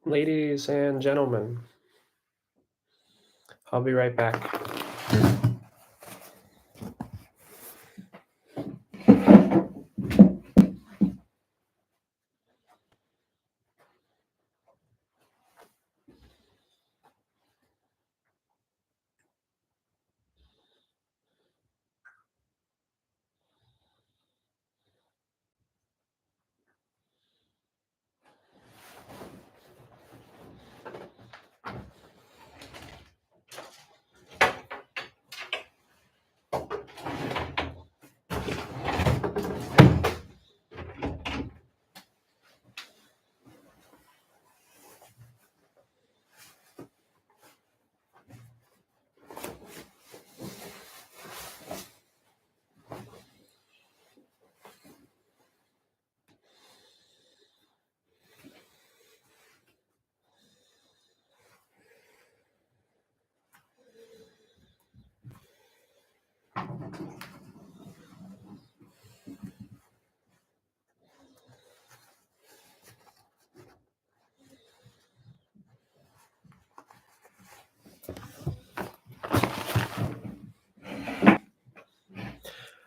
Ladies and gentlemen, I'll be right back.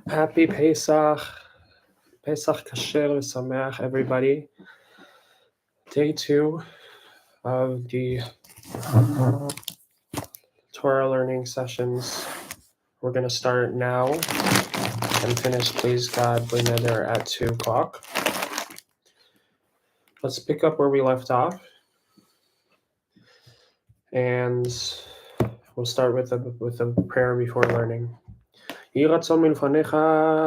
Happy Pesach. Pesach Kasher Sameach, everybody. Day 2 of the Torah learning sessions. We're going to start now and finish, please God, B'neder at 2 o'clock. Let's pick up where we left off. And we'll start with a prayer before learning. יהי רצון מלפניך,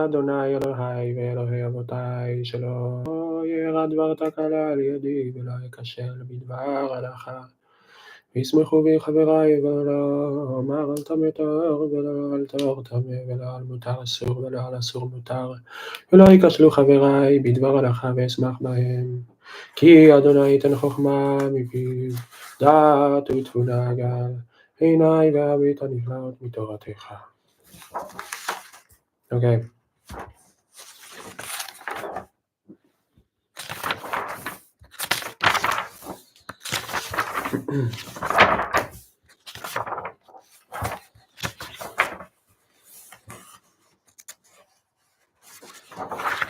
אדוני אלוהי ואלוהי אבותי, שלא ירד דבר תקלה על ידי ולא יכשל בדבר הלכה. וישמחו בי חברי ולא אומר אל טמא טהור ולא אל טהור טמא ולא על מותר אסור ולא על אסור מותר. ולא יכשלו חברי בדבר הלכה ואשמח בהם. כי אדוני ייתן חוכמה מפיו, דעת ותבונה גל, עיני והביט הנפלאות מתורתך. Okay.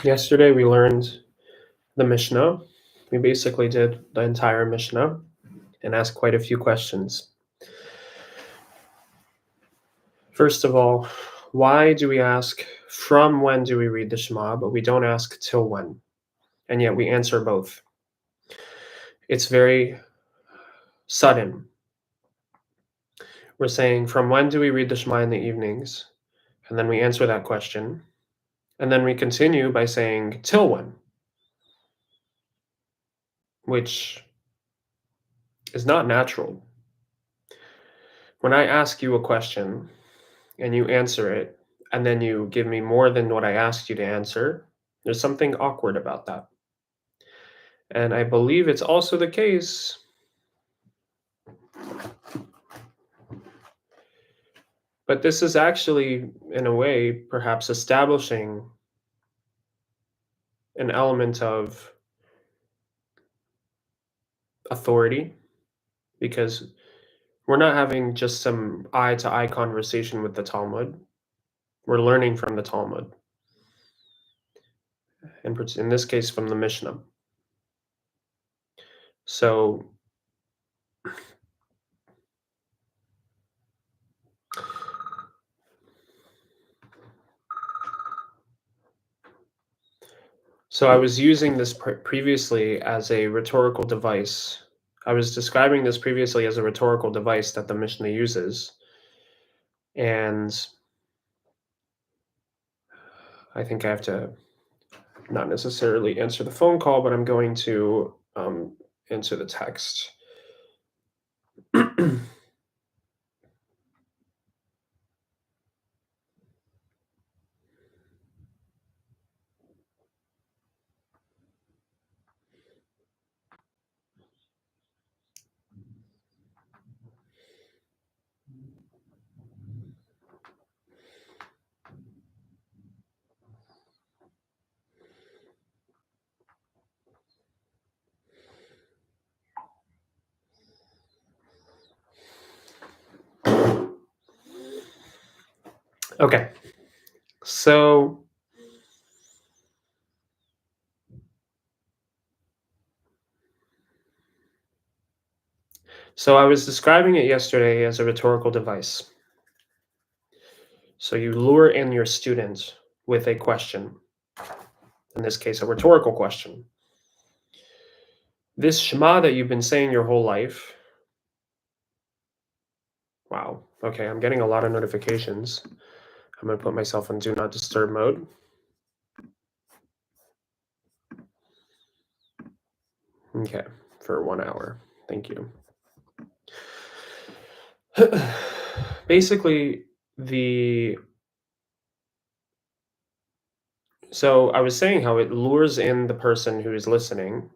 Yesterday we learned the Mishnah. We basically did the entire Mishnah and asked quite a few questions. First of all, why do we ask from when do we read the Shema, but we don't ask till when? And yet we answer both. It's very sudden. We're saying from when do we read the Shema in the evenings? And then we answer that question. And then we continue by saying till when? Which is not natural. When I ask you a question and you answer it, and then you give me more than what I asked you to answer, there's something awkward about that. And I believe it's also the case but this is actually, in a way, perhaps establishing an element of authority, because we're not having just some eye-to-eye conversation with the Talmud. We're learning from the Talmud. In this case, from the Mishnah. So I was using this previously as a rhetorical device. I was describing this previously as a rhetorical device that the Mishnah uses. And I think I have to not necessarily answer the phone call, but I'm going to answer the text. Okay. So I was describing it yesterday as a rhetorical device. So you lure in your student with a question, in this case, a rhetorical question. This Shema that you've been saying your whole life. Wow. Okay, I'm getting a lot of notifications. I'm going to put myself in do not disturb mode. Okay, for 1 hour. Thank you. Basically, so I was saying how it lures in the person who is listening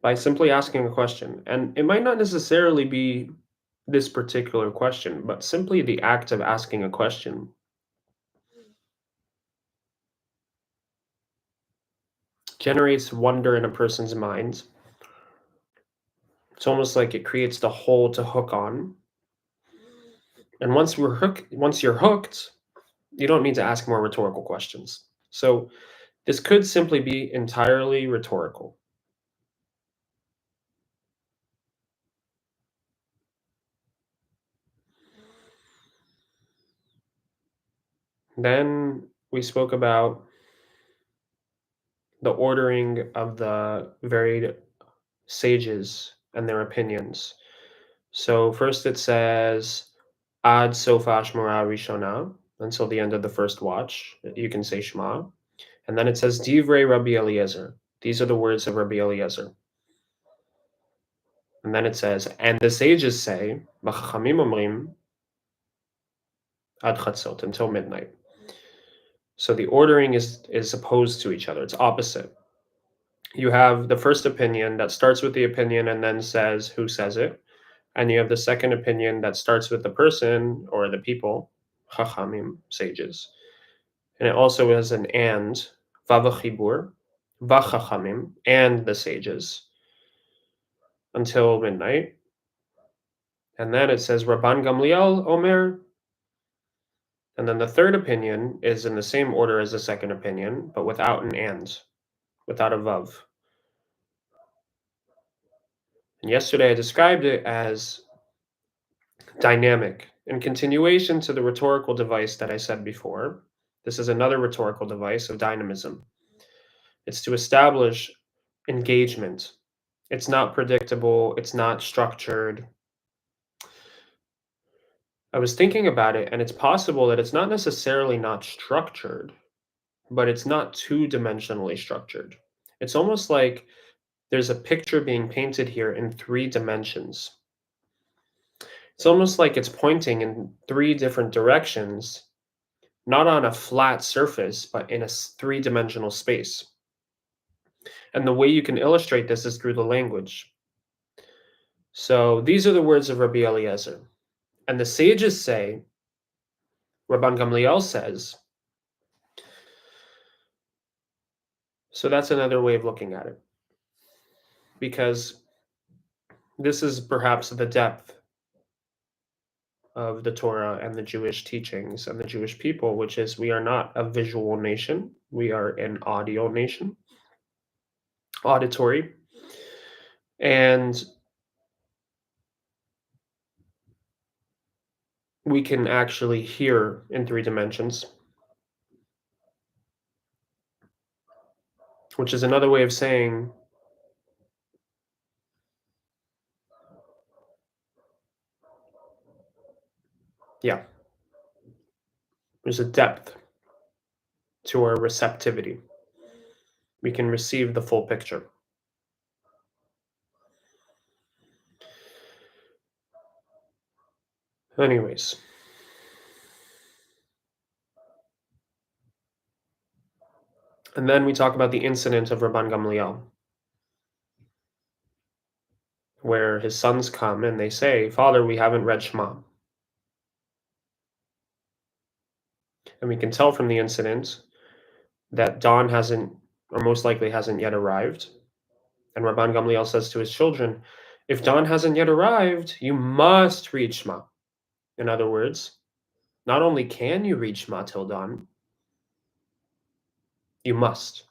by simply asking a question. And it might not necessarily be this particular question, but simply the act of asking a question generates wonder in a person's mind. It's almost like it creates the hole to hook on. And once you're hooked, you don't need to ask more rhetorical questions. So this could simply be entirely rhetorical. Then we spoke about the ordering of the varied sages and their opinions. So first it says Ad Sofa Shmara Rishona, until the end of the first watch. You can say Shema. And then it says Divrei Rabbi Eliezer. These are the words of Rabbi Eliezer. And then it says, and the sages say, B'chachamim omrim, Ad Chatzot, until midnight. So the ordering is opposed to each other. It's opposite. You have the first opinion that starts with the opinion and then says who says it. And you have the second opinion that starts with the person or the people, Chachamim, sages. And it also has an and, Vavachibur, Vachachamim, and the sages, until midnight. And then it says Rabban Gamliel Omer. And then the third opinion is in the same order as the second opinion, but without an and, without a vav. And yesterday I described it as dynamic. In continuation to the rhetorical device that I said before, this is another rhetorical device of dynamism. It's to establish engagement. It's not predictable, it's not structured. I was thinking about it, and it's possible that it's not necessarily not structured, but it's not two-dimensionally structured. It's almost like there's a picture being painted here in 3 dimensions. It's almost like it's pointing in 3 different directions, not on a flat surface, but in a 3-dimensional space. And the way you can illustrate this is through the language. So these are the words of Rabbi Eliezer. And the sages say, Rabban Gamliel says, so that's another way of looking at it. Because this is perhaps the depth of the Torah and the Jewish teachings and the Jewish people, which is we are not a visual nation. We are an audio nation, auditory. And we can actually hear in 3 dimensions, which is another way of saying yeah, there's a depth to our receptivity. We can receive the full picture. Anyways, and then we talk about the incident of Rabban Gamliel, where his sons come and they say, Father, we haven't read Shema. And we can tell from the incident that dawn hasn't, or most likely hasn't yet arrived. And Rabban Gamliel says to his children, if dawn hasn't yet arrived, you must read Shema. In other words, Not only can you read Shema till dawn, you must.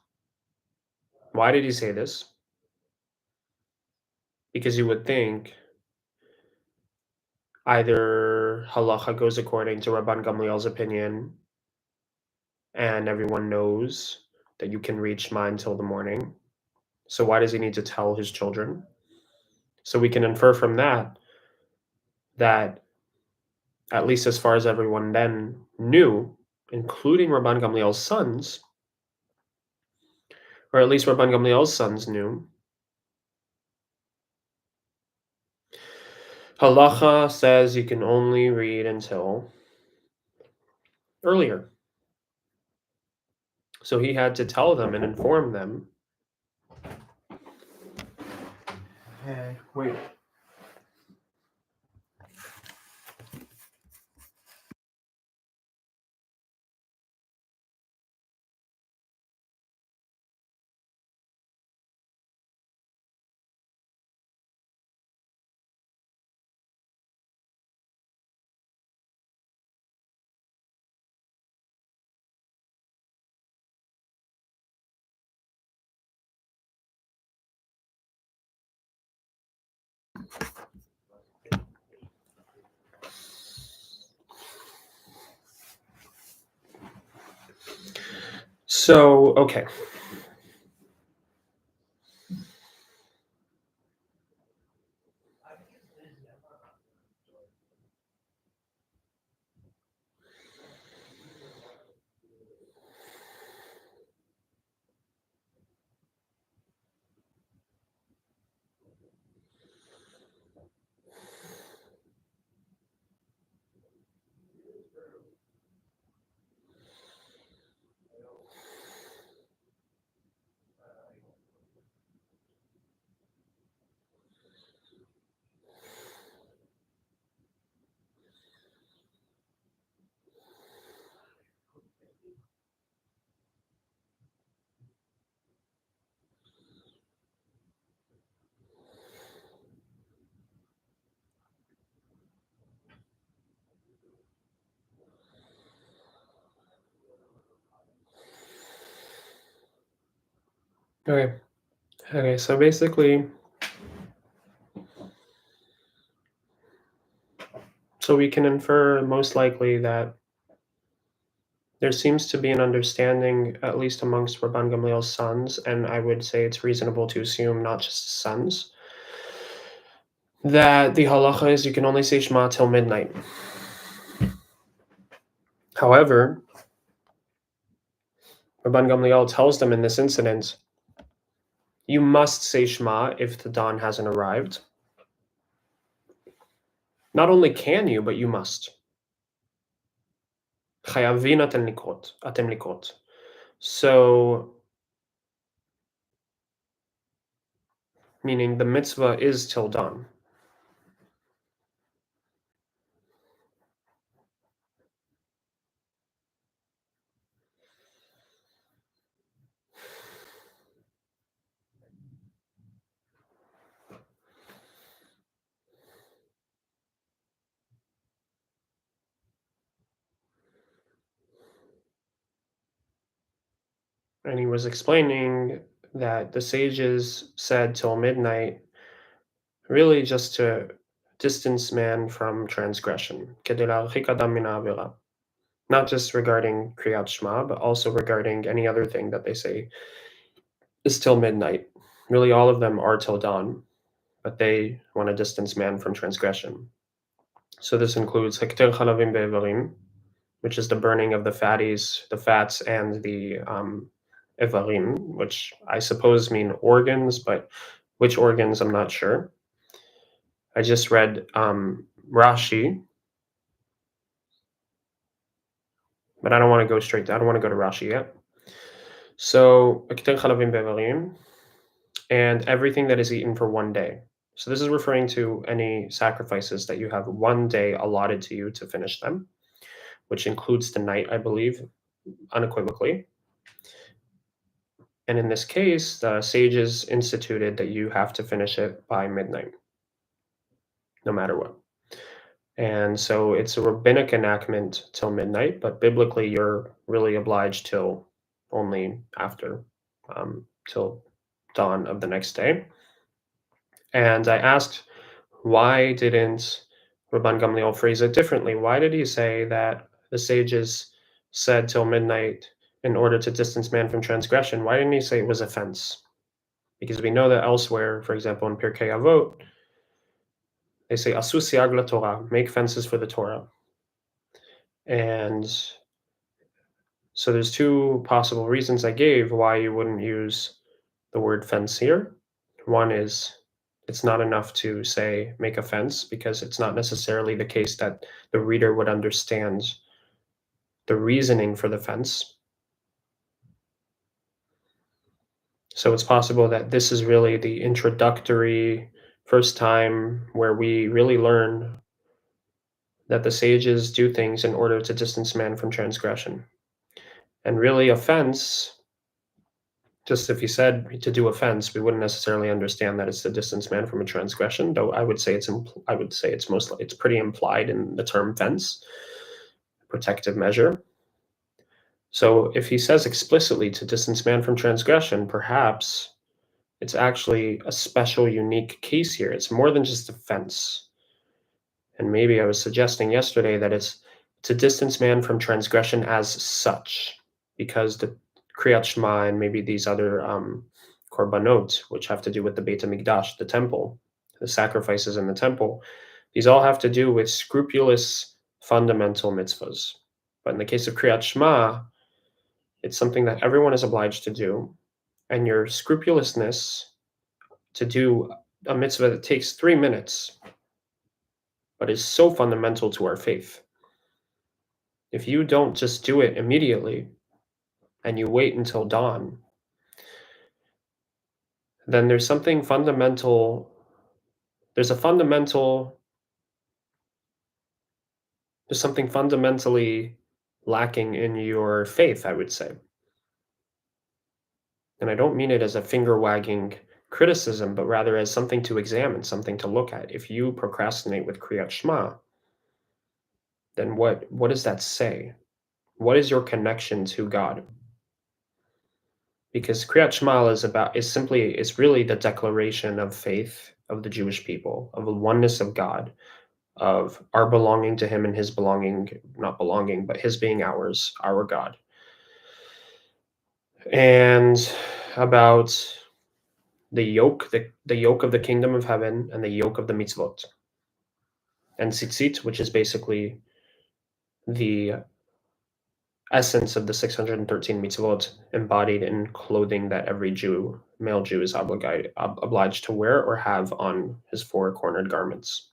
Why did he say this? Because you would think either halacha goes according to Rabban Gamliel's opinion, and everyone knows that you can read Shema until the morning. So why does he need to tell his children? So we can infer from that that, at least as far as everyone then knew, including Rabban Gamliel's sons, or at least Rabban Gamliel's sons knew, halacha says you can only read until earlier. So he had to tell them and inform them. Hey, wait. So, okay. Okay. Okay, so basically, so we can infer most likely that there seems to be an understanding, at least amongst Rabban Gamliel's sons, and I would say it's reasonable to assume not just his sons, that the halacha is you can only say Shema till midnight. However, Rabban Gamliel tells them in this incident, you must say Shema if the dawn hasn't arrived. Not only can you, but you must. Chayavin atem likot. So, meaning the mitzvah is till dawn. And he was explaining that the sages said till midnight, really just to distance man from transgression. Not just regarding Kriyat Shema, but also regarding any other thing that they say is till midnight. Really, all of them are till dawn, but they want to distance man from transgression. So this includes Hekter Chalavim Be'evarim, which is the burning of the fats, and the Evarim, which I suppose mean organs, but which organs, I'm not sure. I just read Rashi, but I don't want to go straight. I don't want to go to Rashi yet. So, Hekter Chalavim Be'evarim, and everything that is eaten for one day. So this is referring to any sacrifices that you have one day allotted to you to finish them, which includes the night, I believe, unequivocally. And in this case, the sages instituted that you have to finish it by midnight, no matter what. And so it's a rabbinic enactment till midnight, but biblically you're really obliged till only after till dawn of the next day. And I asked, why didn't Rabban Gamliel phrase it differently? Why did he say that the sages said till midnight in order to distance man from transgression? Why didn't he say it was a fence? Because we know that elsewhere, for example, in Pirkei Avot, they say asu siag la Torah, make fences for the Torah. And so there's two possible reasons I gave why you wouldn't use the word fence here. One is it's not enough to say make a fence because it's not necessarily the case that the reader would understand the reasoning for the fence. So it's possible that this is really the introductory first time where we really learn that the sages do things in order to distance man from transgression. And really, a fence, just if he said to do a fence, we wouldn't necessarily understand that it's to distance man from a transgression. Though I would say it's pretty implied in the term fence, protective measure. So if he says explicitly to distance man from transgression, perhaps it's actually a special, unique case here. It's more than just a fence. And maybe I was suggesting yesterday that it's to distance man from transgression as such, because the Kriyat Shema and maybe these other korbanot, which have to do with the Beit HaMikdash, the temple, the sacrifices in the temple, these all have to do with scrupulous fundamental mitzvahs. But in the case of Kriyat Shema, it's something that everyone is obliged to do, and your scrupulousness to do a mitzvah that takes 3 minutes but is so fundamental to our faith. If you don't just do it immediately and you wait until dawn, then there's something fundamental. There's a fundamental, there's something fundamentally lacking in your faith, I would say. And I don't mean it as a finger wagging criticism, but rather as something to examine, something to look at. If you procrastinate with Kriyat Shema, then what does that say? What is your connection to God? Because Kriyat Shema is really the declaration of faith of the Jewish people, of the oneness of God, of our belonging to Him and His belonging, not belonging, but His being ours, our God. And about the yoke of the kingdom of heaven and the yoke of the mitzvot. And tzitzit, which is basically the essence of the 613 mitzvot embodied in clothing that every Jew, male Jew, is obliged to wear or have on his four-cornered garments.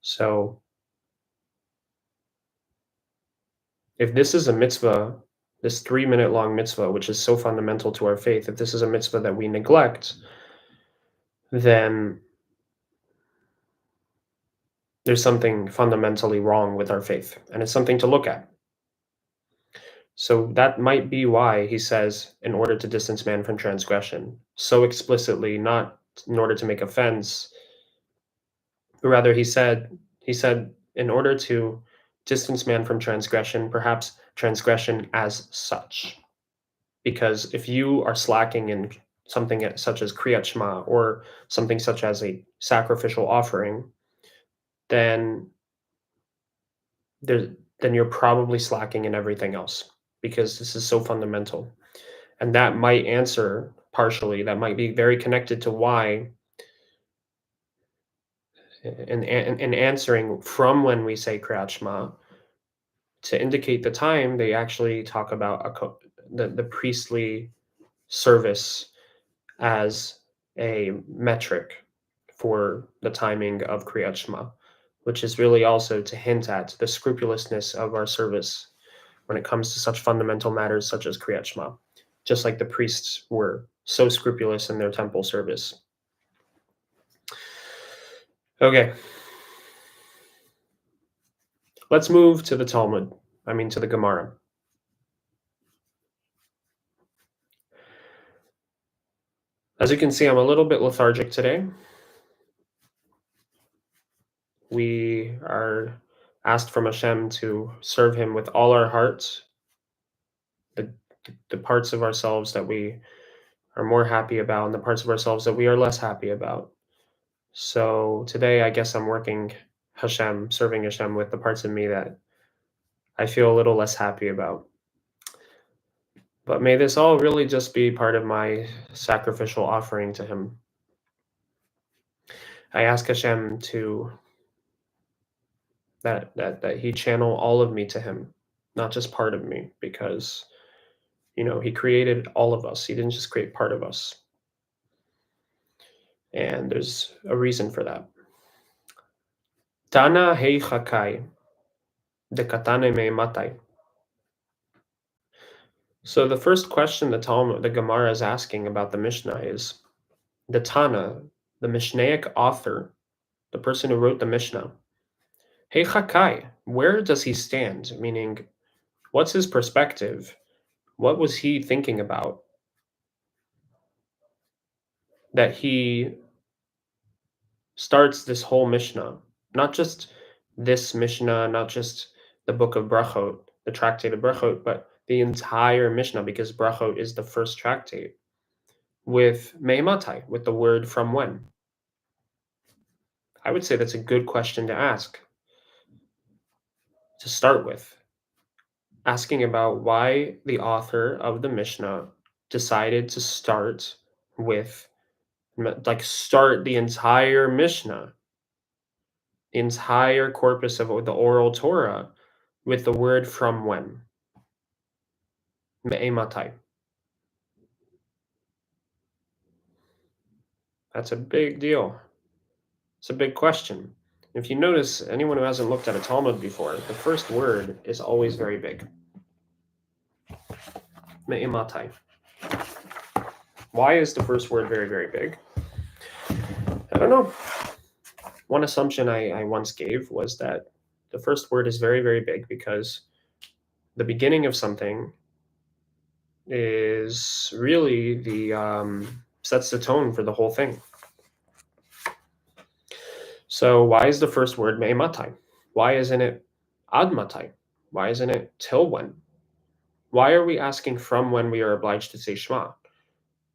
So if this is a mitzvah, this 3-minute long mitzvah, which is so fundamental to our faith, if this is a mitzvah that we neglect, then there's something fundamentally wrong with our faith, and it's something to look at. So that might be why he says, in order to distance man from transgression, so explicitly, not in order to make offense, but rather he said, in order to distance man from transgression, perhaps transgression as such. Because if you are slacking in something such as Kriyat Shema or something such as a sacrificial offering, then then you're probably slacking in everything else because this is so fundamental. And that might answer partially, that might be very connected to why in answering from when we say Kriyat Shema, to indicate the time, they actually talk about the priestly service as a metric for the timing of Kriyat Shema, which is really also to hint at the scrupulousness of our service when it comes to such fundamental matters such as Kriyat Shema, just like the priests were so scrupulous in their temple service. Okay. Let's move to the Talmud, to the Gemara. As you can see, I'm a little bit lethargic today. we are asked from Hashem to serve Him with all our hearts, the, the parts of ourselves that we are more happy about and the parts of ourselves that we are less happy about. So today, I guess I'm working Hashem, serving Hashem with the parts of me that I feel a little less happy about. But may this all really just be part of my sacrificial offering to Him. I ask Hashem to that He channel all of me to Him, not just part of me, because He created all of us. He didn't just create part of us, and there's a reason for that. Tana hei chakai, de katane me matai. So the first question the Gemara is asking about the Mishnah is the Tana, the Mishnaic author, the person who wrote the Mishnah. Hey Chakai, where does he stand? Meaning, what's his perspective? What was he thinking about? That he starts this whole Mishnah, not just this Mishnah, not just the book of Berachot, the tractate of Berachot, but the entire Mishnah, because Berachot is the first tractate, with Meimatai, with the word from when. I would say that's a good question to ask, to start with. Asking about why the author of the Mishnah decided to start with, start the entire Mishnah, the entire corpus of the oral Torah, with the word from when. Me'ematai. That's a big deal. It's a big question. If you notice, anyone who hasn't looked at a Talmud before, the first word is always very big. Me'ematai. Why is the first word very, very big? I don't know. One assumption I once gave was that the first word is very, very big because the beginning of something is really sets the tone for the whole thing. So why is the first word me'ematai? Why isn't it ad matai? Why isn't it till when? Why are we asking from when we are obliged to say Shema?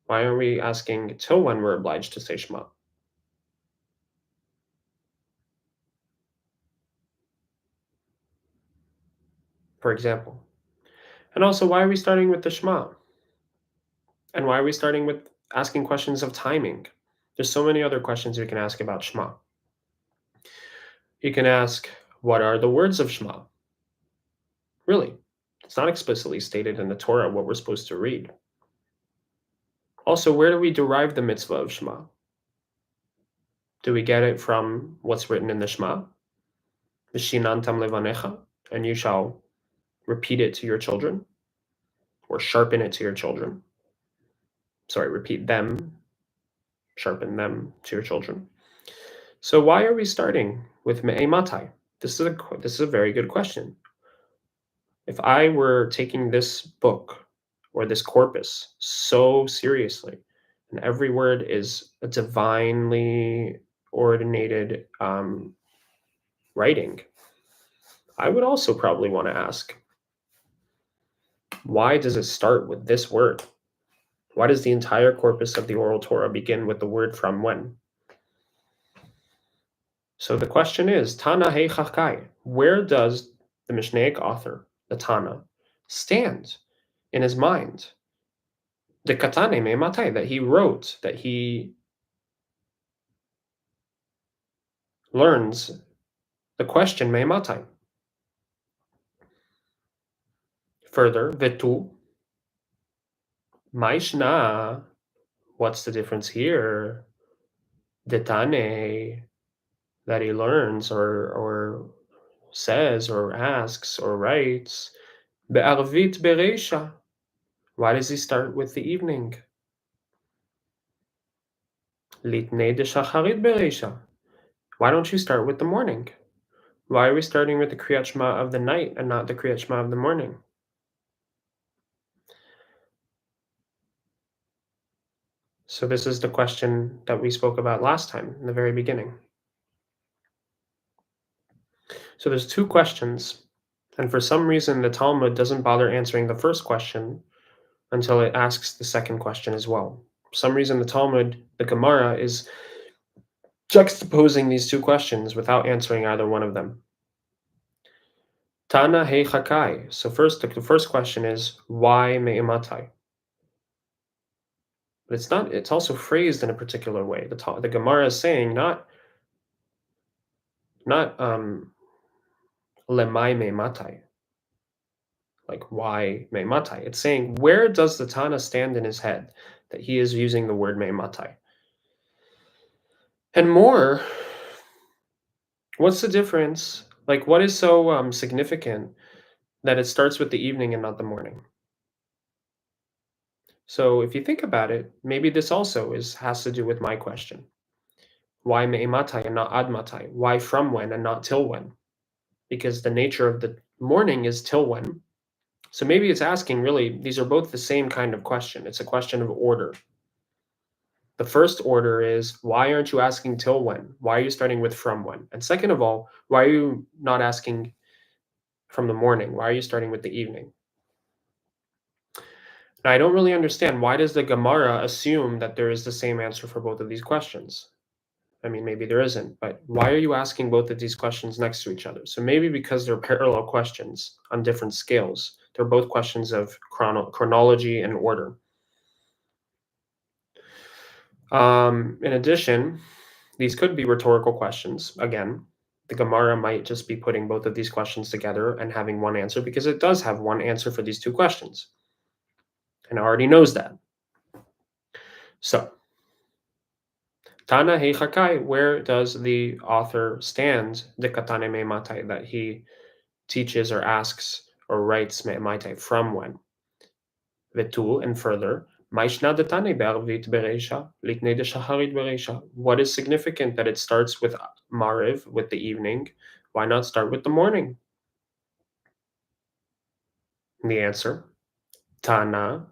Why are we asking till when we're obliged to say Shema? For example. And also, why are we starting with the Shema? And why are we starting with asking questions of timing? There's so many other questions we can ask about Shema. You can ask, what are the words of Shema? Really, it's not explicitly stated in the Torah what we're supposed to read. Also, where do we derive the mitzvah of Shema? Do we get it from what's written in the Shema? V'shinantam levanecha, and you shall repeat it to your children, or sharpen it to your children. Sorry, repeat them, sharpen them to your children. So why are we starting with me'ematai? This is a very good question. If I were taking this book or this corpus so seriously, and every word is a divinely ordinated writing, I would also probably want to ask, why does it start with this word? Why does the entire corpus of the oral Torah begin with the word from when? So the question is, Tana hei chakai, where does the Mishnaic author, the Tana, stand in his mind? The katane me matai, that he wrote, that he learns the question me matai. Further, vetu, maishna, what's the difference here? Detane, that he learns or says or asks or writes. Be'arvit bereisha, why does he start with the evening? Litnei de shacharit bereisha, why don't you start with the morning? Why are we starting with the Kriyat Shema of the night and not the Kriyat Shema of the morning? So this is the question that we spoke about last time in the very beginning. So there's two questions, and for some reason the Talmud doesn't bother answering the first question until it asks the second question as well. For some reason the Talmud, the Gemara, is juxtaposing these two questions without answering either one of them. Tana Hei Chakai. So the first question is, why Me'imatai? But it's also phrased in a particular way. The Gemara is saying not lemai Me'imatai, like why Me'imatai. It's saying, where does the Tana stand in his head that he is using the word Me'imatai? And more, what's the difference? Like, what is so significant that it starts with the evening and not the morning? So if you think about it, maybe this also has to do with my question. Why me'ematai and not admatai? Why from when and not till when? Because the nature of the morning is till when. So maybe it's asking, really, these are both the same kind of question. It's a question of order. The first order is, why aren't you asking till when? Why are you starting with from when? And second of all, why are you not asking from the morning? Why are you starting with the evening? Now, I don't really understand, why does the Gemara assume that there is the same answer for both of these questions? I mean, maybe there isn't, but why are you asking both of these questions next to each other? So maybe because they're parallel questions on different scales. They're both questions of chronology and order. In addition, these could be rhetorical questions. Again, the Gemara might just be putting both of these questions together and having one answer, because it does have one answer for these two questions. And it already knows that. So, Tana Heichakai, where does the author stand, the Katane Meimatai, that he teaches or asks or writes Meimatai from when? Vetu, and further, Maishna Datane Be'arvit Bereisha, Litnei de Shacharit Bereisha. What is significant that it starts with Mariv, with the evening? Why not start with the morning? And the answer, Tana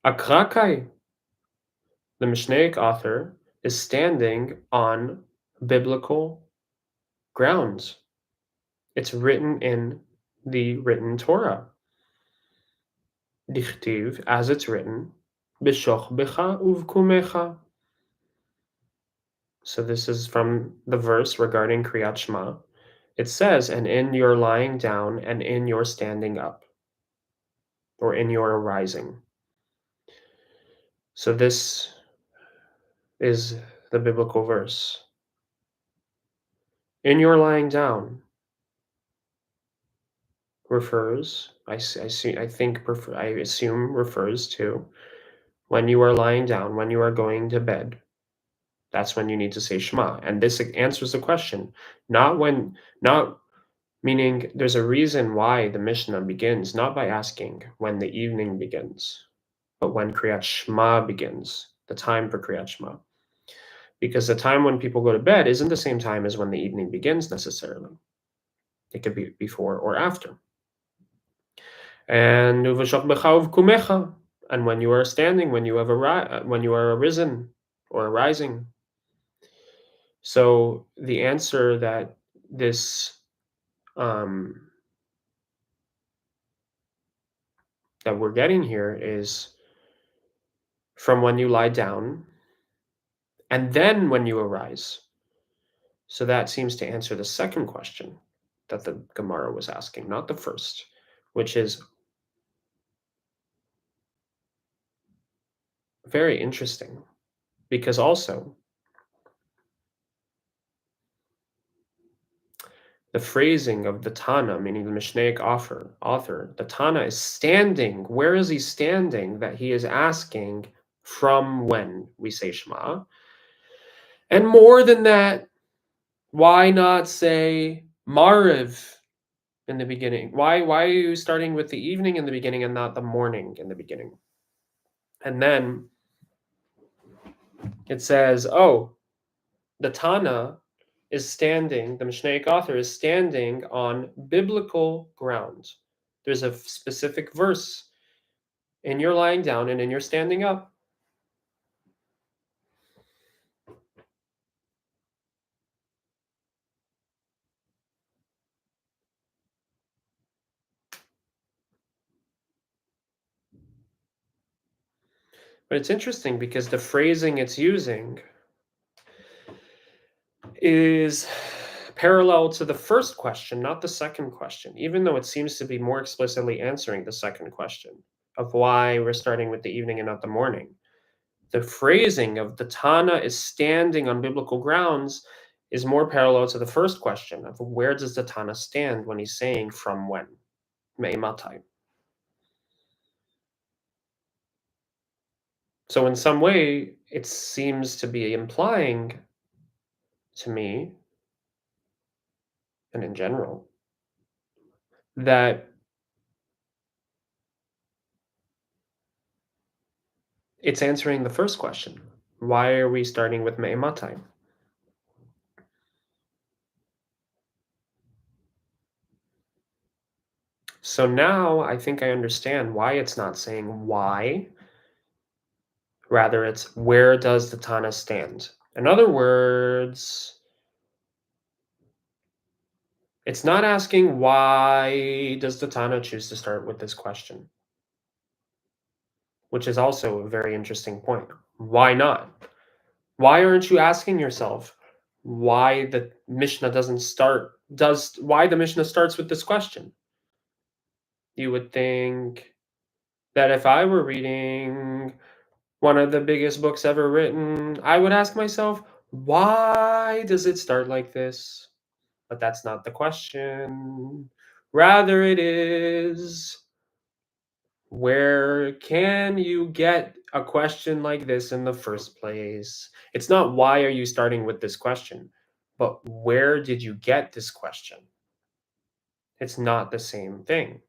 Akrakai. The Mishnaic author is standing on biblical grounds. It's written in the written Torah. Dichtiv, as it's written, Bishoch becha uvkumecha. So this is from the verse regarding Kriyat Shema. It says, and in your lying down and in your standing up, or in your arising. So this is the biblical verse. In your lying down refers, I assume refers to when you are lying down, when you are going to bed. That's when you need to say Shema. And this answers the question. Not meaning there's a reason why the Mishnah begins, not by asking when the evening begins, but when Kriyat Shema begins, the time for Kriyat Shema. Because the time when people go to bed isn't the same time as when the evening begins necessarily. It could be before or after. And when you are standing, when you are arisen or arising. So the answer that this that we're getting here is from when you lie down and then when you arise. So that seems to answer the second question that the Gemara was asking, not the first, which is very interesting, because also the phrasing of the Tana, meaning the Mishnaic author, the Tana is standing. Where is he standing that he is asking from when we say Shema? And more than that, why not say Mariv in the beginning? Why are you starting with the evening in the beginning and not the morning in the beginning? And then it says, oh, the Tana is standing, the Mishnaic author is standing on biblical grounds. There's a specific verse in your lying down and in your standing up. But it's interesting because the phrasing it's using is parallel to the first question, not the second question, even though it seems to be more explicitly answering the second question of why we're starting with the evening and not the morning. The phrasing of the Tana is standing on biblical grounds is more parallel to the first question of where does the Tana stand when he's saying from when? Me'ematai. So in some way, it seems to be implying to me, and in general, that it's answering the first question. Why are we starting with Me'ematai? So now I think I understand why it's not saying why, rather it's where does the Tana stand? In other words, it's not asking why does the Tana choose to start with this question, which is also a very interesting point. Why not? Why aren't you asking yourself why the Mishnah doesn't start does why the Mishnah starts with this question? You would think that if I were reading one of the biggest books ever written, I would ask myself, why does it start like this? But that's not the question. Rather, it is, where can you get a question like this in the first place? It's not why are you starting with this question, but where did you get this question? It's not the same thing.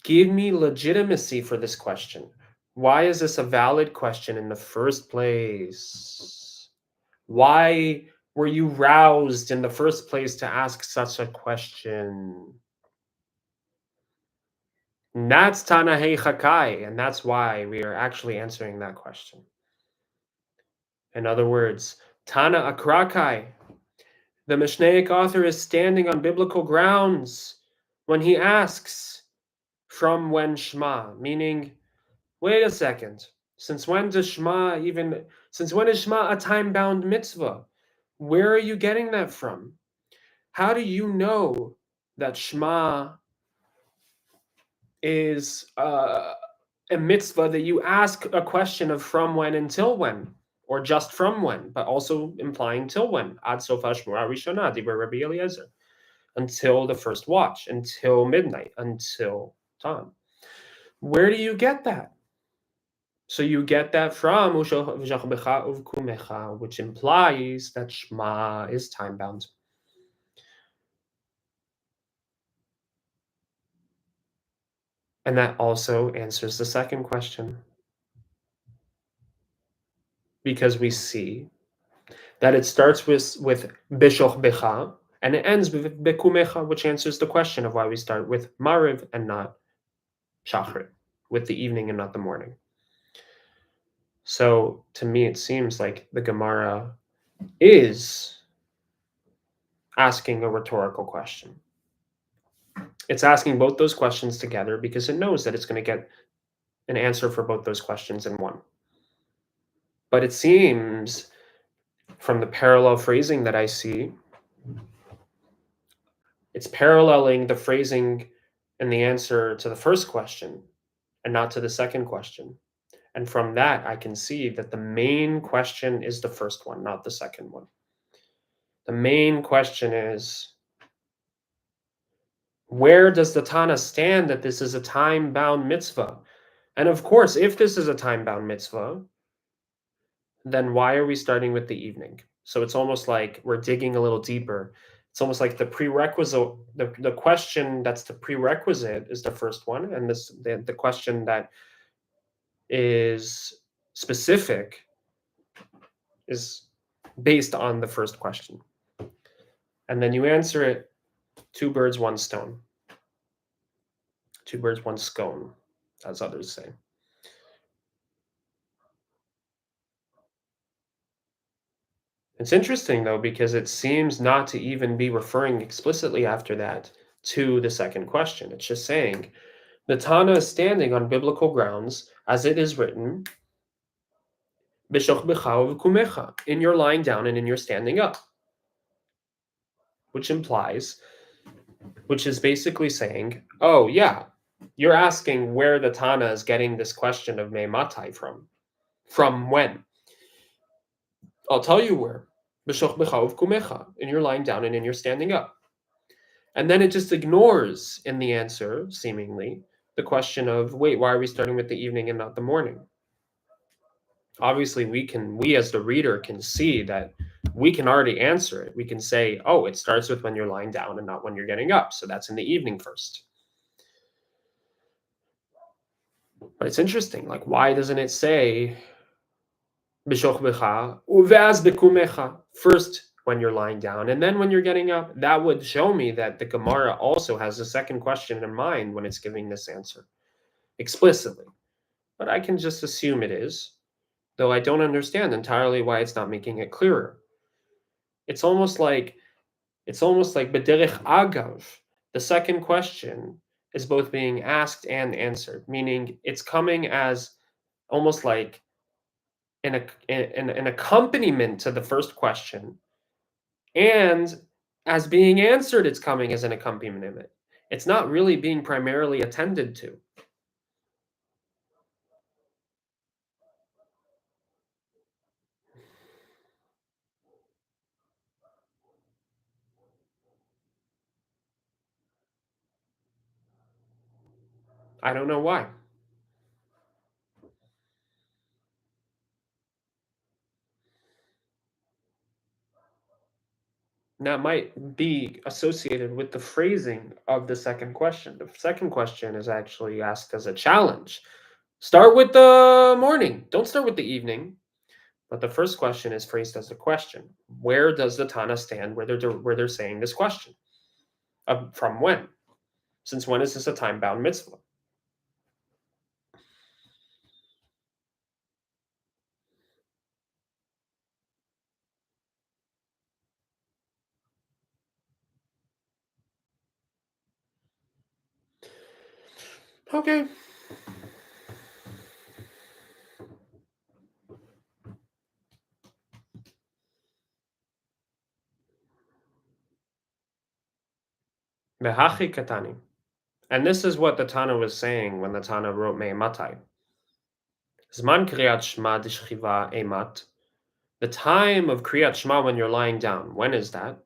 Give me legitimacy for this question. Why is this a valid question in the first place? Why were you roused in the first place to ask such a question? And that's Tanahei Chakai, and that's why we are actually answering that question. In other words, Tana Akrakai, the Mishnaic author is standing on biblical grounds when he asks, from when Shema, meaning, wait a second, since when is Shema a time-bound mitzvah? Where are you getting that from? How do you know that Shema is a mitzvah that you ask a question of from when until when, or just from when, but also implying till when? Ad sofa shmura rishona, dibur Rabbi Eliezer, until the first watch, until midnight, until dawn. Where do you get that? So you get that from Ushach Uvkumecha, which implies that Shema is time bound. And that also answers the second question. Because we see that it starts with Bishoch Becha and it ends with Bekumecha, which answers the question of why we start with Mariv and not Shachrit, with the evening and not the morning. So to me, it seems like the Gemara is asking a rhetorical question. It's asking both those questions together because it knows that it's going to get an answer for both those questions in one. But it seems from the parallel phrasing that I see, it's paralleling the phrasing and the answer to the first question and not to the second question. And from that, I can see that the main question is the first one, not the second one. The main question is, where does the Tana stand that this is a time-bound mitzvah? And of course, if this is a time-bound mitzvah, then why are we starting with the evening? So it's almost like we're digging a little deeper. It's almost like the prerequisite, the question that's the prerequisite is the first one, and the question that is specific is based on the first question. And then you answer it, two birds, one stone. Two birds, one scone, as others say. It's interesting, though, because it seems not to even be referring explicitly after that to the second question. It's just saying, The Tana is standing on biblical grounds, as it is written, Bishochbecha v'kumecha, in your lying down and in your standing up, which is basically saying, oh yeah, you're asking where the Tana is getting this question of Meimatai from. From when? I'll tell you where. Bishochbecha v'kumecha, in your lying down and in your standing up. And then it just ignores in the answer, seemingly, the question of, wait, why are we starting with the evening and not the morning? Obviously, we as the reader can see that we can already answer it. We can say, oh, it starts with when you're lying down and not when you're getting up. So that's in the evening first. But it's interesting, like, why doesn't it say Bishochbecha uveaz bekumecha, first when you're lying down and then when you're getting up? That would show me that the Gemara also has a second question in mind when it's giving this answer explicitly. But I can just assume it is, though I don't understand entirely why it's not making it clearer. It's almost like b'derech agav. The second question is both being asked and answered, meaning it's coming as almost like an accompaniment to the first question, and as being answered, it's coming as an accompaniment. It's not really being primarily attended to. I don't know why. That might be associated with the phrasing of the second question. The second question is actually asked as a challenge. Start with the morning. Don't start with the evening. But the first question is phrased as a question. Where does the Tana stand where they're saying this question? From when? Since when is this a time-bound mitzvah? Okay. Behachi katani. And this is what the Tana was saying when the Tana wrote Me'ematai. Zman kriyat shma dishchiva emat. The time of kriyat shma when you're lying down. When is that?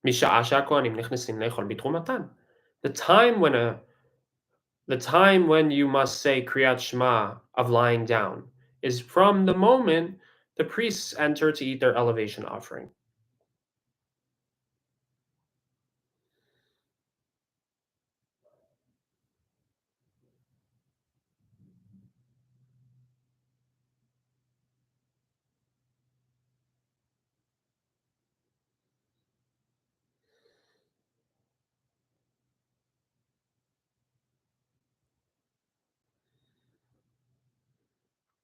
Misha'ah she'akohanim nichnasim lechol bitrumatan. The time when you must say kriyat shma of lying down is from the moment the priests enter to eat their elevation offering.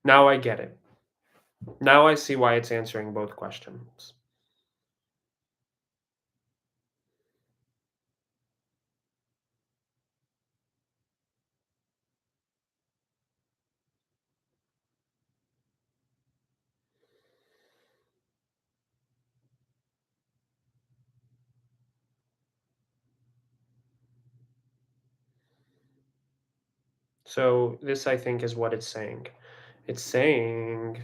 Now I get it. Now I see why it's answering both questions. So this, I think, is what it's saying. It's saying,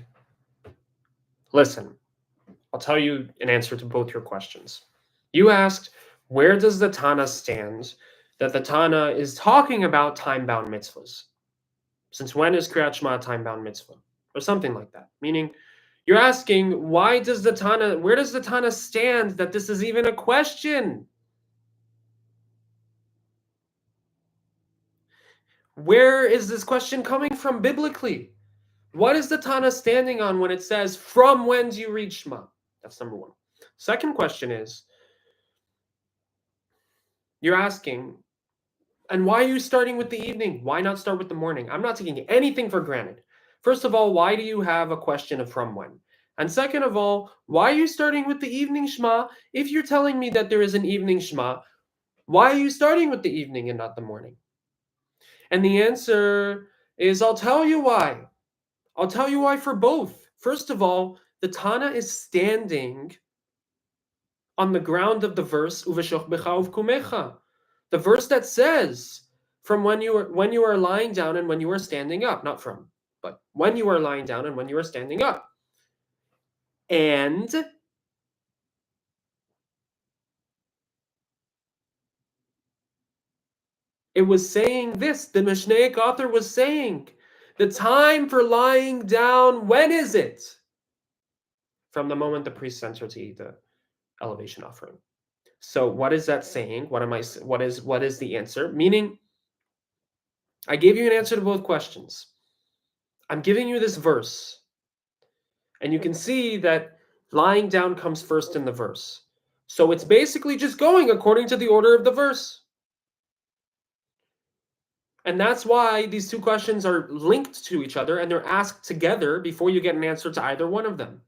listen, I'll tell you an answer to both your questions. You asked, where does the Tana stand that the Tana is talking about time-bound mitzvahs? Since when is Kriyat Shema a time-bound mitzvah? Or something like that. Meaning, you're asking, where does the Tana stand that this is even a question? Where is this question coming from biblically? What is the Tana standing on when it says, from when do you read Shema? That's number one. Second question is, you're asking, and why are you starting with the evening? Why not start with the morning? I'm not taking anything for granted. First of all, why do you have a question of from when? And second of all, why are you starting with the evening Shema if you're telling me that there is an evening Shema Why are you starting with the evening and not the morning? And the answer is, I'll tell you why. I'll tell you why for both. First of all, the Tana is standing on the ground of the verse Uveshoch becha uvkumecha, the verse that says from when you are lying down and when you are standing up, not from, but when you are lying down and when you are standing up. And it was saying this, the Mishnaic author was saying, the time for lying down, when is it? From the moment the priest enter to eat the elevation offering. So what is that saying? What is the answer? Meaning, I gave you an answer to both questions. I'm giving you this verse, and you can see that lying down comes first in the verse. So it's basically just going according to the order of the verse. And that's why these two questions are linked to each other and they're asked together before you get an answer to either one of them.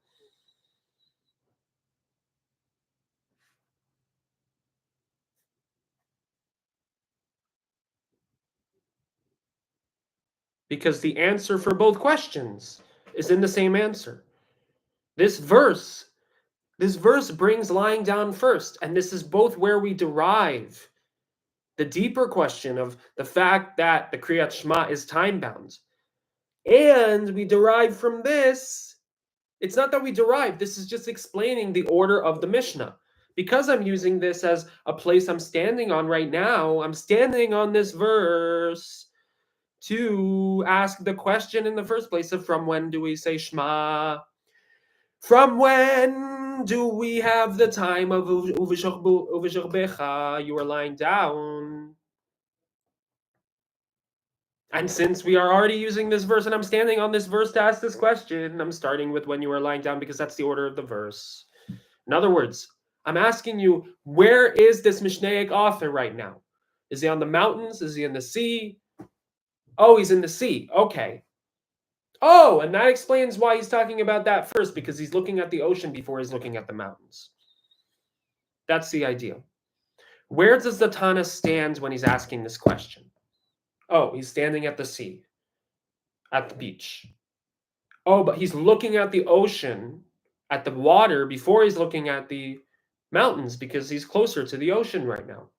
Because the answer for both questions is in the same answer. This verse brings lying down first, and this is both where we derive the deeper question of the fact that the Kriyat Shema is time bound. And we derive from this, it's not that we derive, this is just explaining the order of the Mishnah. Because I'm using this as a place I'm standing on right now, I'm standing on this verse to ask the question in the first place of from when do we say Shema? From when do we have the time of Uveshach Becha? You are lying down. And since we are already using this verse and I'm standing on this verse to ask this question, I'm starting with when you are lying down because that's the order of the verse. In other words, I'm asking you, where is this Mishnaic author right now? Is he on the mountains? Is he in the sea? Oh, he's in the sea. Okay. Oh, and that explains why he's talking about that first, because he's looking at the ocean before he's looking at the mountains. That's the idea. Where does the Tana stand when he's asking this question? Oh, he's standing at the sea, at the beach. Oh, but he's looking at the ocean, at the water, before he's looking at the mountains, because he's closer to the ocean right now.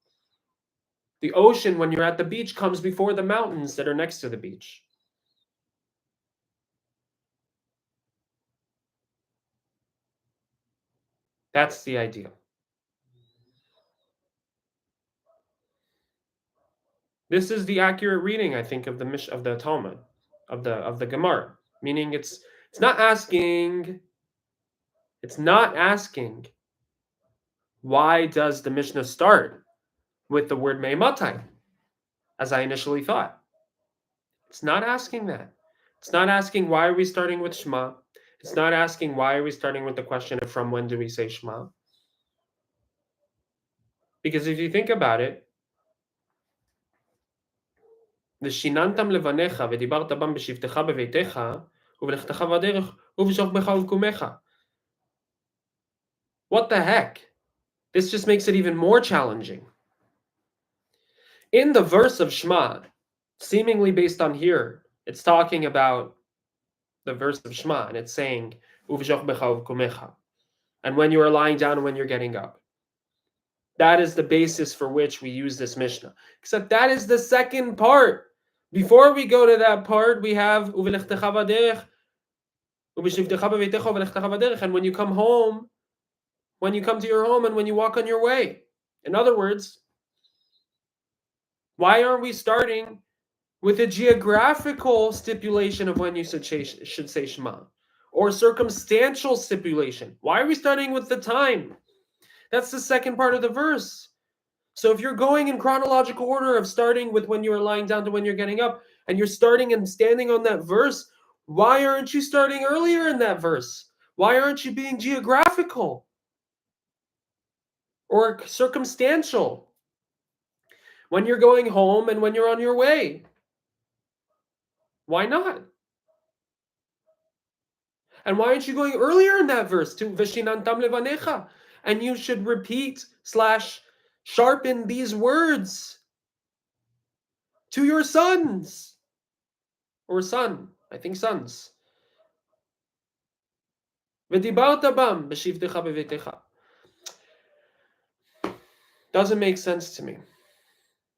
The ocean, when you're at the beach, comes before the mountains that are next to the beach. That's the idea. This is the accurate reading, I think, of the Talmud, of the Gemara. Meaning, it's not asking. It's not asking. Why does the Mishnah start with the word Meimatai, as I initially thought? It's not asking that. It's not asking why are we starting with Shema. It's not asking why are we starting with the question of from when do we say Shema. Because if you think about it, ושיננתם לבניך ודיברת בם בשבתך בביתך ובלכתך בדרך ובשוכבך ובקומך. What the heck? This just makes it even more challenging. In the verse of Shema, seemingly based on here, it's talking about the verse of Shema, and it's saying, "Uveshokbecha uvkumecha," and when you are lying down and when you're getting up. That is the basis for which we use this Mishnah. Except that is the second part. Before we go to that part, we have "Uvelechtecha baderech, ubeshivtecha beveitecha uvelechtecha baderech," and when you come home, when you come to your home, and when you walk on your way. In other words, why aren't we starting with a geographical stipulation of when you should say Shema, or circumstantial stipulation? Why are we starting with the time? That's the second part of the verse. So if you're going in chronological order of starting with when you are lying down to when you're getting up, and you're starting and standing on that verse, why aren't you starting earlier in that verse? Why aren't you being geographical or circumstantial when you're going home and when you're on your way? Why not? And why aren't you going earlier in that verse to Veshinantam levanecha? And you should repeat slash Sharpen these words to your sons. Or son. I think sons. V'dibarta bam b'shivtecha b'veitecha. Doesn't make sense to me.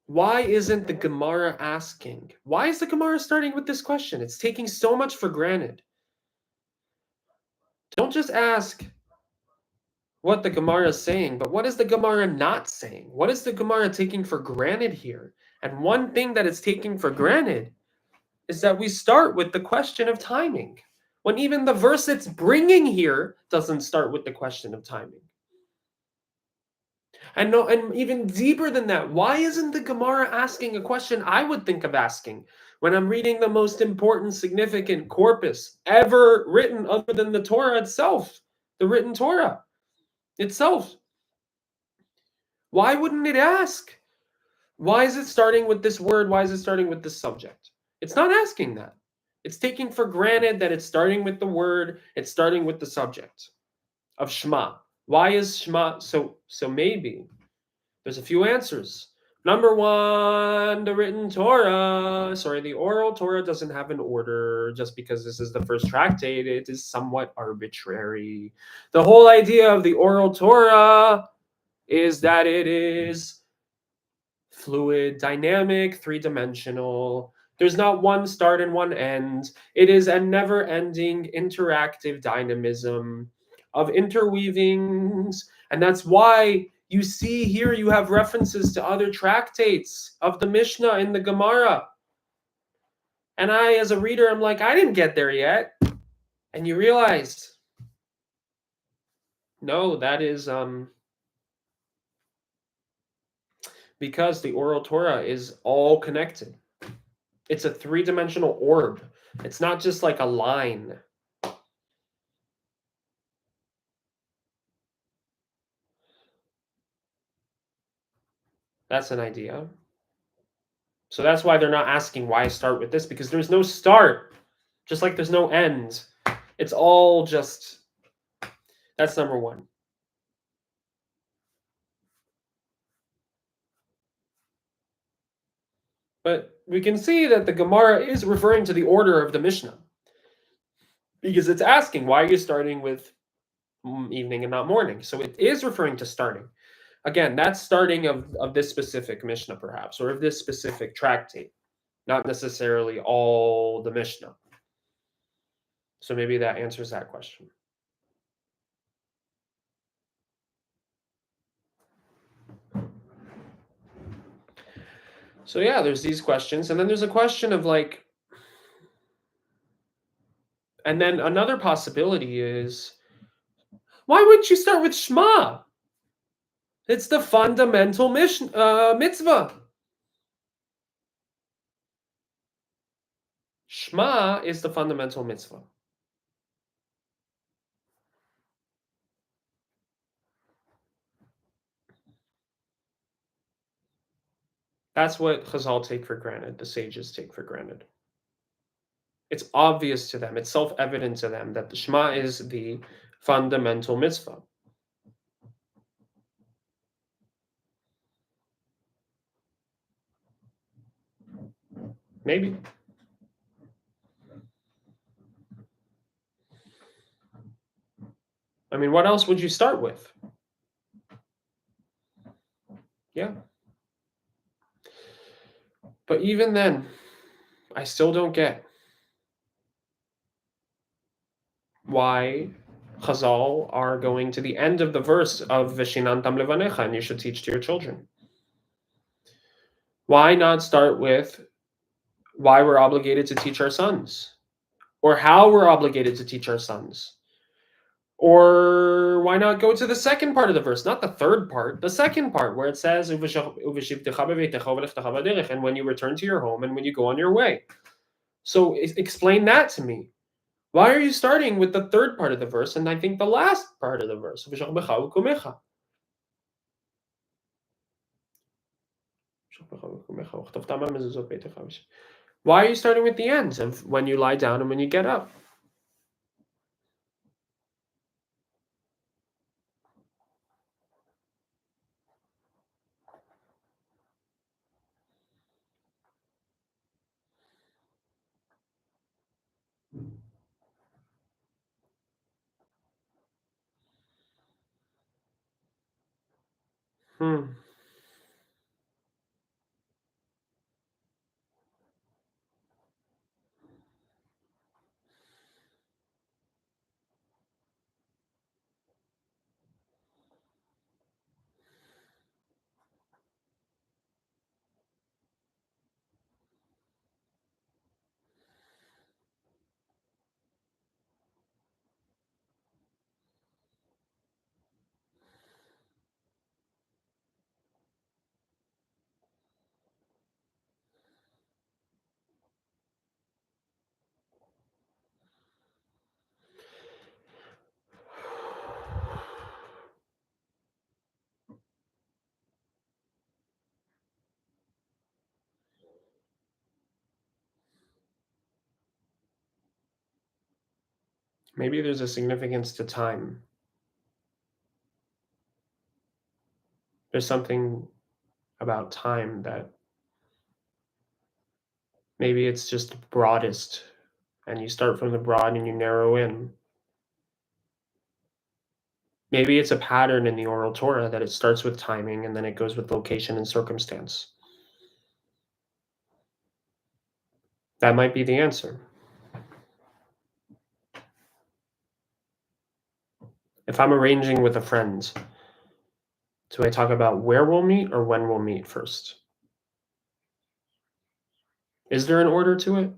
Why isn't the Gemara asking? Why is the Gemara starting with this question? It's taking so much for granted. Don't just ask what the Gemara is saying, but what is the Gemara not saying? What is the Gemara taking for granted here? And one thing that it's taking for granted is that we start with the question of timing, when even the verse it's bringing here doesn't start with the question of timing. And no, and even deeper than that, why isn't the Gemara asking a question I would think of asking when I'm reading the most important, significant corpus ever written other than the Torah itself, the written Torah itself? Why wouldn't it ask? Why is it starting with this word? Why is it starting with this subject? It's not asking that. It's taking for granted that it's starting with the word, it's starting with the subject of Shema. Why is Shema so maybe there's a few answers. Number one, the oral Torah doesn't have an order. Just because this is the first tractate, it is somewhat arbitrary. The whole idea of the oral Torah is that it is fluid, dynamic, three-dimensional. There's not one start and one end. It is a never-ending interactive dynamism of interweavings. And that's why you see here you have references to other tractates of the Mishnah in the Gemara. And I, as a reader, I'm like, I didn't get there yet. And you realize, no, that is because the oral Torah is all connected. It's a three-dimensional orb. It's not just like a line. That's an idea. So that's why they're not asking why start with this, because there's no start, just like there's no end. It's all just, that's number one. But we can see that the Gemara is referring to the order of the Mishnah, because it's asking, why are you starting with evening and not morning? So it is referring to starting. Again, that's starting of this specific Mishnah, perhaps, or of this specific tractate, not necessarily all the Mishnah. So maybe that answers that question. So yeah, there's these questions, and then there's a question of like, and then another possibility is, why wouldn't you start with Shema? It's the fundamental mitzvah. Shema is the fundamental mitzvah. That's what Chazal take for granted, the sages take for granted. It's obvious to them, it's self-evident to them that the Shema is the fundamental mitzvah. Maybe. I mean, what else would you start with? Yeah. But even then, I still don't get why Chazal are going to the end of the verse of Veshinantam Levanecha, and you should teach to your children. Why not start with why we're obligated to teach our sons? Or how we're obligated to teach our sons? Or why not go to the second part of the verse, not the third part, the second part where it says, and when you return to your home and when you go on your way. So explain that to me. Why are you starting with the third part of the verse and I think the last part of the verse? Why are you starting with the ends of when you lie down and when you get up? Hmm. Maybe there's a significance to time. There's something about time that maybe it's just the broadest, and you start from the broad and you narrow in. Maybe it's a pattern in the oral Torah that it starts with timing and then it goes with location and circumstance. That might be the answer. If I'm arranging with a friend, do I talk about where we'll meet or when we'll meet first? Is there an order to it?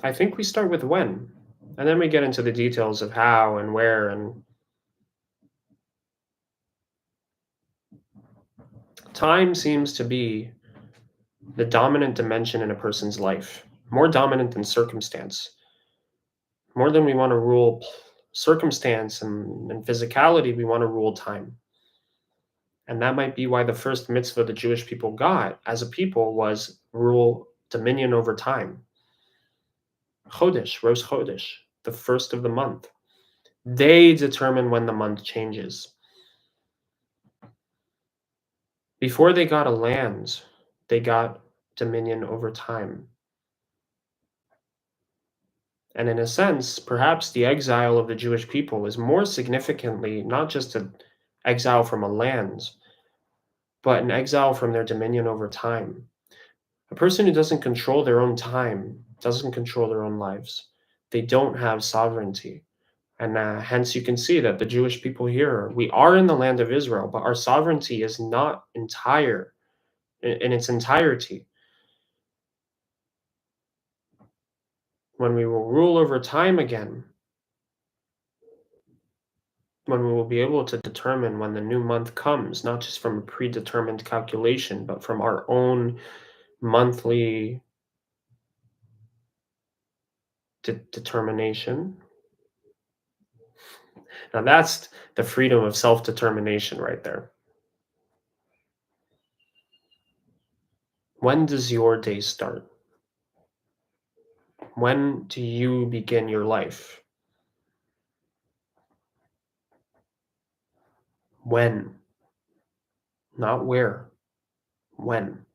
I think we start with when, and then we get into the details of how and where. And time seems to be the dominant dimension in a person's life, more dominant than circumstance, more than we want to rule circumstance and physicality, we want to rule time. And that might be why the first mitzvah the Jewish people got as a people was rule dominion over time. Chodesh, Rosh Chodesh, the first of the month. They determine when the month changes. Before they got a land, they got dominion over time. And in a sense, perhaps the exile of the Jewish people is more significantly not just an exile from a land, but an exile from their dominion over time. A person who doesn't control their own time doesn't control their own lives. They don't have sovereignty. And hence, you can see that the Jewish people here, we are in the land of Israel, but our sovereignty is not entire in its entirety. When we will rule over time again, when we will be able to determine when the new month comes, not just from a predetermined calculation, but from our own monthly determination. Now, that's the freedom of self determination right there. When does your day start? When do you begin your life? When? Not where. When?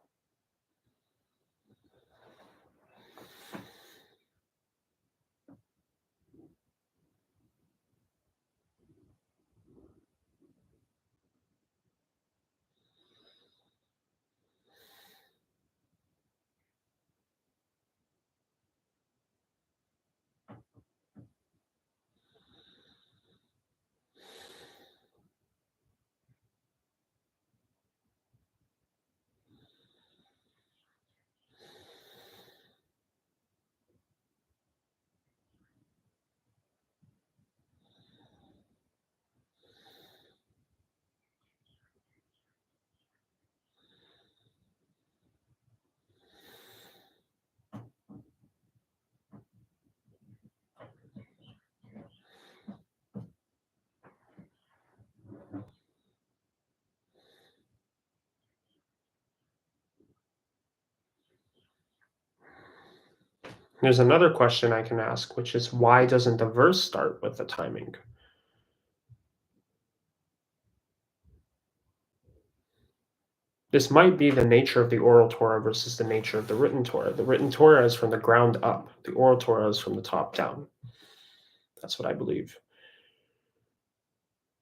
There's another question I can ask, which is why doesn't the verse start with the timing? This might be the nature of the oral Torah versus the nature of the written Torah. The written Torah is from the ground up. The oral Torah is from the top down. That's what I believe.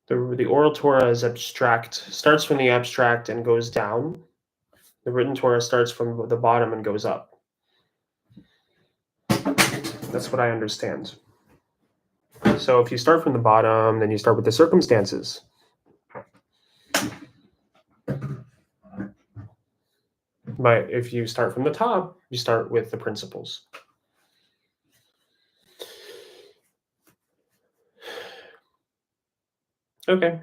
The oral Torah is abstract, starts from the abstract and goes down. The written Torah starts from the bottom and goes up. That's what I understand. So if you start from the bottom, then you start with the circumstances. But if you start from the top, you start with the principles. Okay.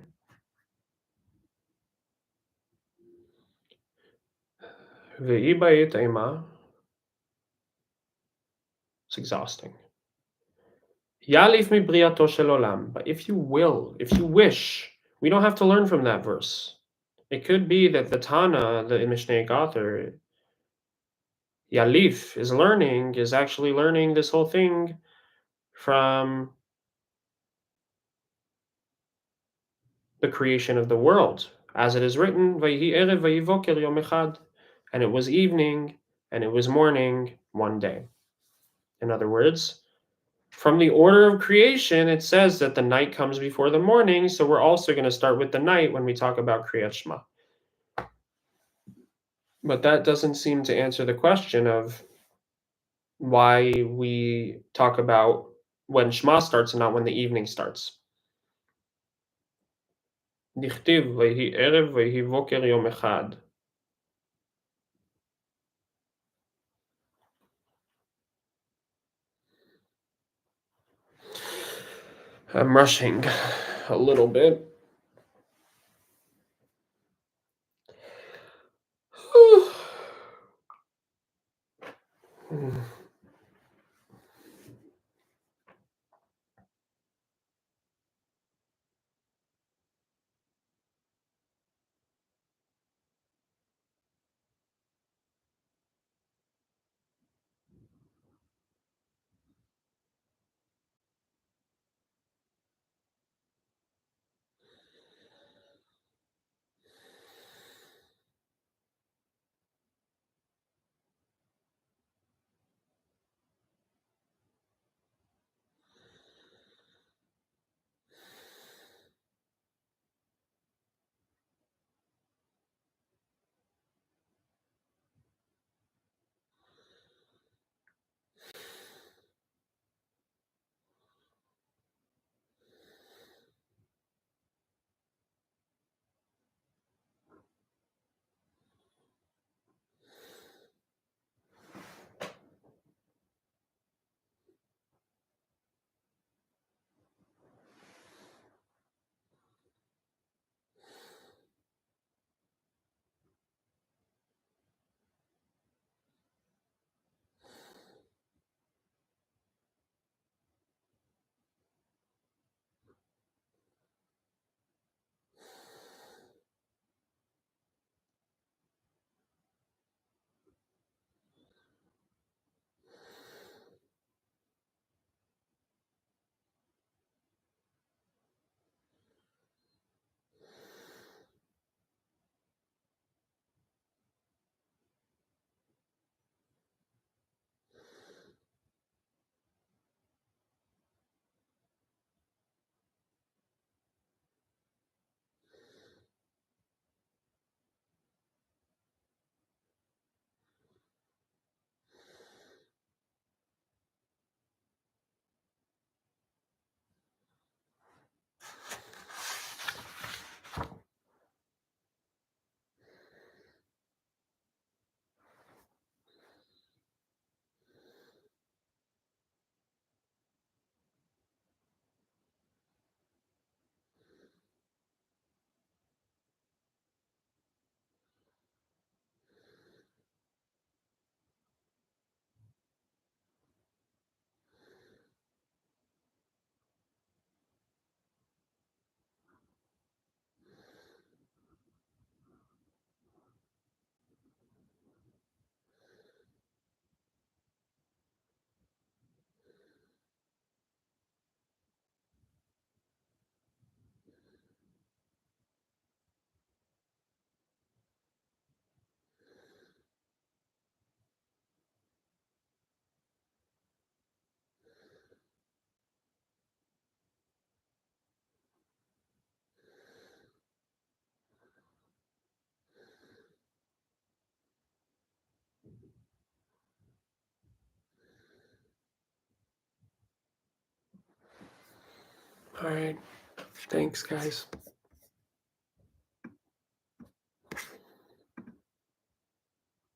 It's exhausting. Yalif mi briato shel olam. But if you will, if you wish, we don't have to learn from that verse. It could be that the Tana, the Mishnaic author, Yalif, is actually learning this whole thing from the creation of the world. As it is written, Vayhi erev vayhi voker yom echad. And it was evening, and it was morning one day. In other words, from the order of creation, it says that the night comes before the morning, so we're also going to start with the night when we talk about Kriyat Shema. But that doesn't seem to answer the question of why we talk about when Shema starts and not when the evening starts. Dichtiv vayhi erev vayhi voker yom echad. I'm rushing a little bit. All right. Thanks, guys.